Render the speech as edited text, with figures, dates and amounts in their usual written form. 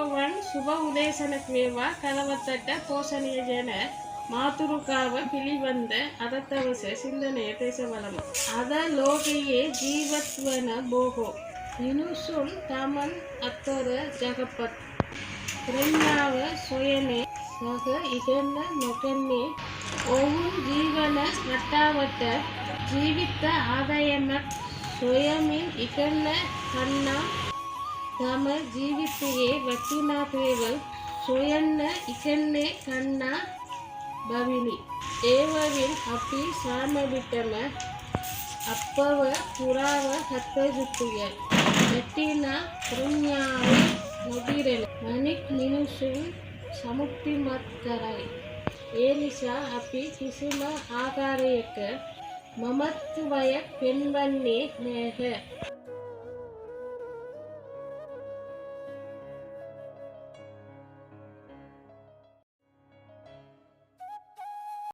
තෙරුවන් සුබ උදේසනක් වේවා කලවතට පෝෂණීය ජන මාතුරුකාව පිළිබඳ අද දවස සින්දනය තෙස බලමු. අද ලෝකයේ ජීවත් වන බොහෝ මිනිසුන් තමන් අතර ජගපත් ප්‍රඥාව සොයන්නේ සහ ඉගෙන නොගන්නේ ඔවුන් ජීවන රටාවට ජීවිත ආදායමක් සොයමින් ඉගෙන ගන්නා තම ජීවිතයේ වටිනා දේවල් සොයන්න ඉගෙනන්නේ ගන්නා බවිනි. ඒ වගේම අපි සෑම විටම අපව පුරාව ගත යුතුය. වටිනා ප්‍රඥාව නොදිරෙන අනෙක් මිනිසුන් සමුක්තිමත් කරයි. ඒ නිසා අපි කිසිම ආකාරයක මමත්වයක් පෙන්වන්නේ නැහැ.